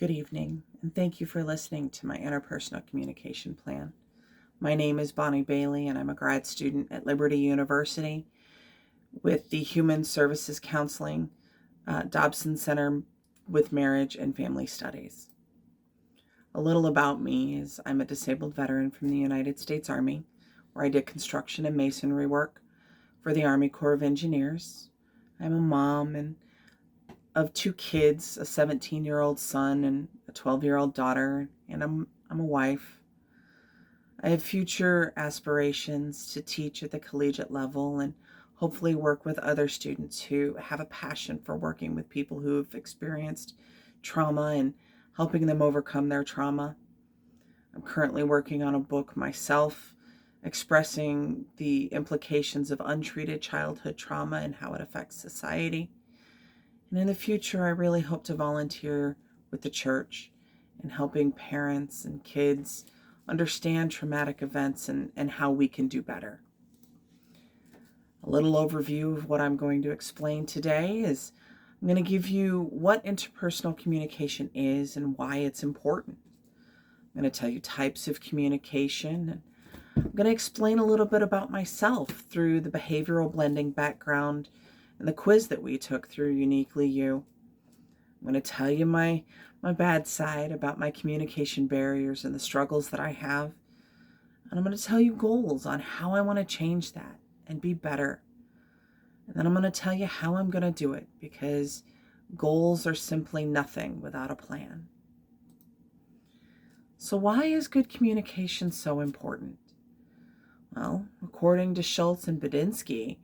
Good evening, and thank you for listening to my interpersonal communication plan. My name is Bonnie Bailey, and I'm a grad student at Liberty University with the Human Services Counseling Dobson Center with Marriage and Family Studies. A little about me is I'm a disabled veteran from the United States Army, where I did construction and masonry work for the Army Corps of Engineers. I'm a mom and of two kids, a 17-year-old son and a 12-year-old daughter, and I'm a wife. I have future aspirations to teach at the collegiate level and hopefully work with other students who have a passion for working with people who have experienced trauma and helping them overcome their trauma. I'm currently working on a book myself expressing the implications of untreated childhood trauma and how it affects society. And in the future, I really hope to volunteer with the church in helping parents and kids understand traumatic events and how we can do better. A little overview of what I'm going to explain today is I'm going to give you what interpersonal communication is and why it's important. I'm going to tell you types of communication, and I'm going to explain a little bit about myself through the behavioral blending background and the quiz that we took through Uniquely You. I'm going to tell you my bad side about my communication barriers and the struggles that I have. And I'm going to tell you goals on how I want to change that and be better. And then I'm going to tell you how I'm going to do it, because goals are simply nothing without a plan. So why is good communication so important? Well, according to Schultz and Badinsky,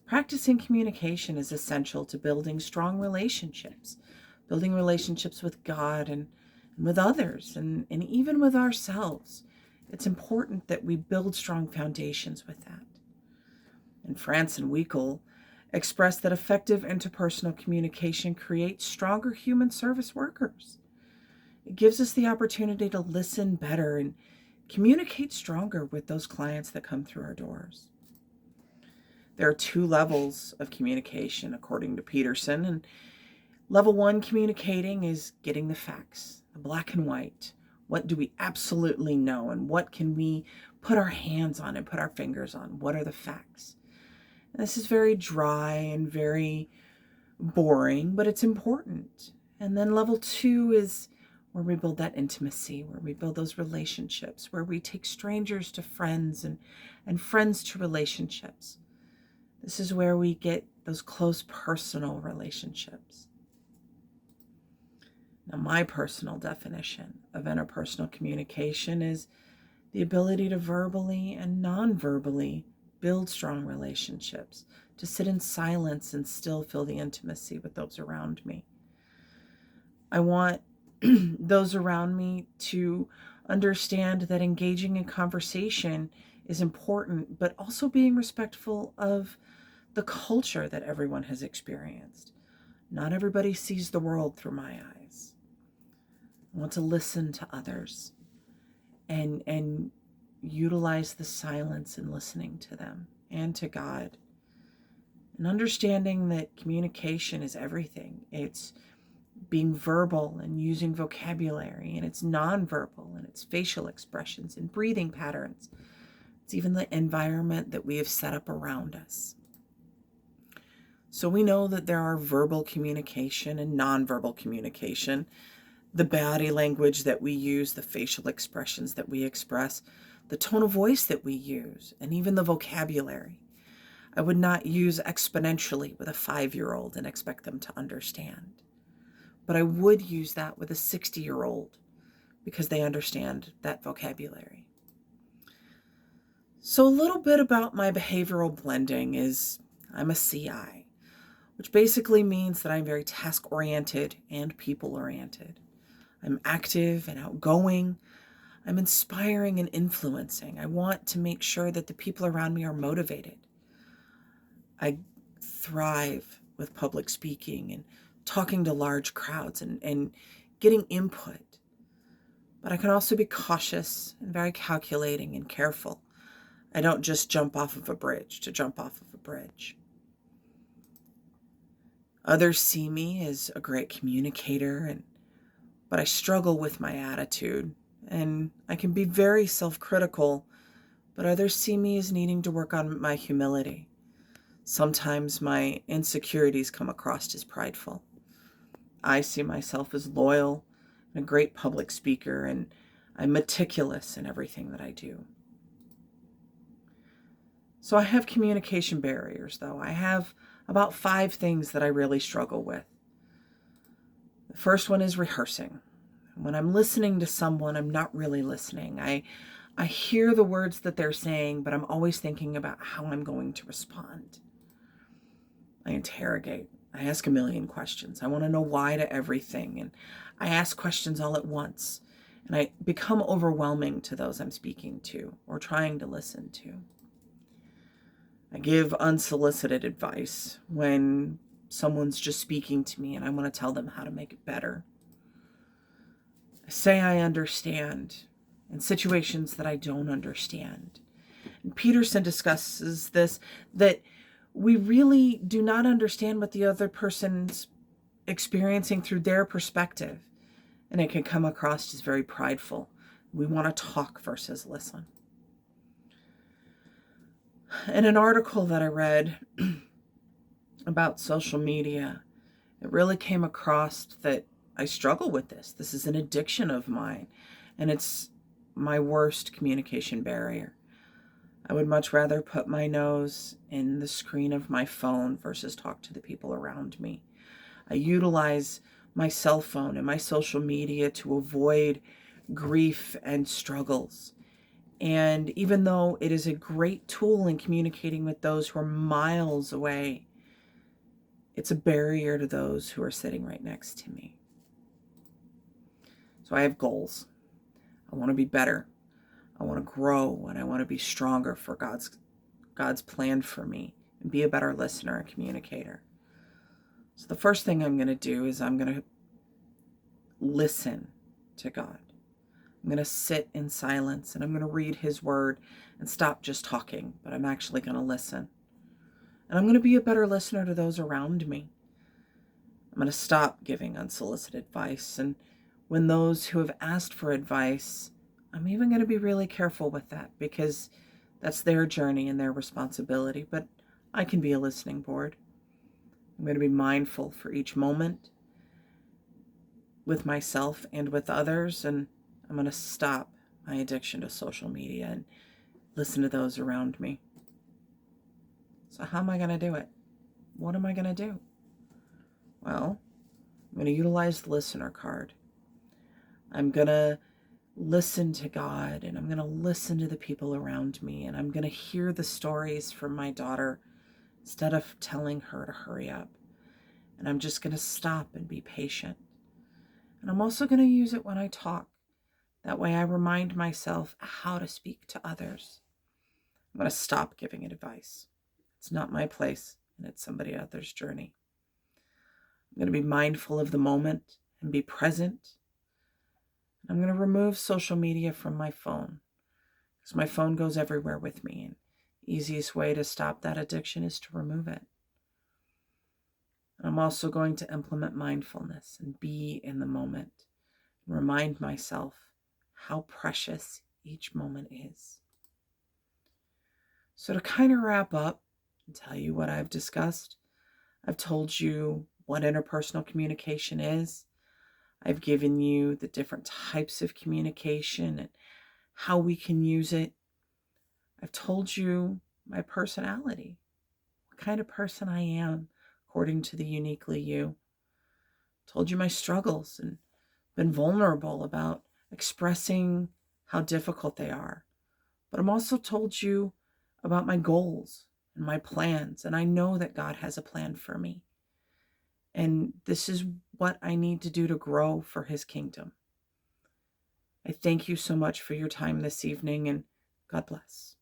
practicing communication is essential to building strong relationships, building relationships with God and with others, and even with ourselves. It's important that we build strong foundations with that. And France and Weichel expressed that effective interpersonal communication creates stronger human service workers. It gives us the opportunity to listen better and communicate stronger with those clients that come through our doors. There are two levels of communication, according to Peterson. And level one communicating is getting the facts, the black and white. What do we absolutely know, and what can we put our hands on and put our fingers on? What are the facts? And this is very dry and very boring, but it's important. And then level two is where we build that intimacy, where we build those relationships, where we take strangers to friends and friends to relationships. This is where we get those close personal relationships. Now, my personal definition of interpersonal communication is the ability to verbally and non-verbally build strong relationships, to sit in silence and still feel the intimacy with those around me. I want those around me to understand that engaging in conversation is important, but also being respectful of the culture that everyone has experienced. Not everybody sees the world through my eyes. I want to listen to others and utilize the silence in listening to them and to God. And understanding that communication is everything. It's being verbal and using vocabulary, and it's nonverbal, and it's facial expressions and breathing patterns. It's even the environment that we have set up around us. So we know that there are verbal communication and nonverbal communication, the body language that we use, the facial expressions that we express, the tone of voice that we use, and even the vocabulary. I would not use exponentially with a 5-year-old and expect them to understand. But I would use that with a 60-year-old because they understand that vocabulary. So a little bit about my behavioral blending is I'm a CI, which basically means that I'm very task-oriented and people-oriented. I'm active and outgoing. I'm inspiring and influencing. I want to make sure that the people around me are motivated. I thrive with public speaking and talking to large crowds and getting input. But I can also be cautious and very calculating and careful. I don't just jump off of a bridge to jump off of a bridge. Others see me as a great communicator and but I struggle with my attitude, and I can be very self-critical, but others see me as needing to work on my humility. Sometimes my insecurities come across as prideful. I see myself as loyal and a great public speaker, and I'm meticulous in everything that I do. So I have communication barriers, though. I have about 5 things that I really struggle with. The first one is rehearsing. When I'm listening to someone, I'm not really listening. I hear the words that they're saying, but I'm always thinking about how I'm going to respond. I interrogate. I ask a million questions. I want to know why to everything. And I ask questions all at once. And I become overwhelming to those I'm speaking to or trying to listen to. I give unsolicited advice when someone's just speaking to me and I want to tell them how to make it better. I say I understand in situations that I don't understand. And Peterson discusses this, that we really do not understand what the other person's experiencing through their perspective. And it can come across as very prideful. We want to talk versus listen. In an article that I read about social media, it really came across that I struggle with this. This is an addiction of mine, and it's my worst communication barrier. I would much rather put my nose in the screen of my phone versus talk to the people around me. I utilize my cell phone and my social media to avoid grief and struggles. And even though it is a great tool in communicating with those who are miles away, it's a barrier to those who are sitting right next to me. So I have goals. I want to be better. I want to grow, and I want to be stronger for God's plan for me and be a better listener and communicator. So the first thing I'm going to do is I'm going to listen to God. I'm going to sit in silence and I'm going to read His Word and stop just talking, but I'm actually going to listen. And I'm going to be a better listener to those around me. I'm going to stop giving unsolicited advice. And when those who have asked for advice, I'm even going to be really careful with that because that's their journey and their responsibility. But I can be a listening board. I'm going to be mindful for each moment with myself and with others. And I'm going to stop my addiction to social media and listen to those around me. So how am I going to do it? What am I going to do? Well, I'm going to utilize the listener card. I'm going to listen to God, and I'm going to listen to the people around me, and I'm going to hear the stories from my daughter instead of telling her to hurry up. And I'm just going to stop and be patient. And I'm also going to use it when I talk. That way I remind myself how to speak to others. I'm going to stop giving advice. It's not my place, and it's somebody else's journey. I'm going to be mindful of the moment and be present. I'm going to remove social media from my phone because my phone goes everywhere with me. And the easiest way to stop that addiction is to remove it. And I'm also going to implement mindfulness and be in the moment and remind myself how precious each moment is. So to kind of wrap up and tell you what I've discussed, I've told you what interpersonal communication is. I've given you the different types of communication and how we can use it. I've told you my personality, what kind of person I am according to the uniquely you. I've told you my struggles and been vulnerable about expressing how difficult they are. But I'm also told you about my goals and my plans, and I know that God has a plan for me. And this is what I need to do to grow for His kingdom. I thank you so much for your time this evening, and God bless.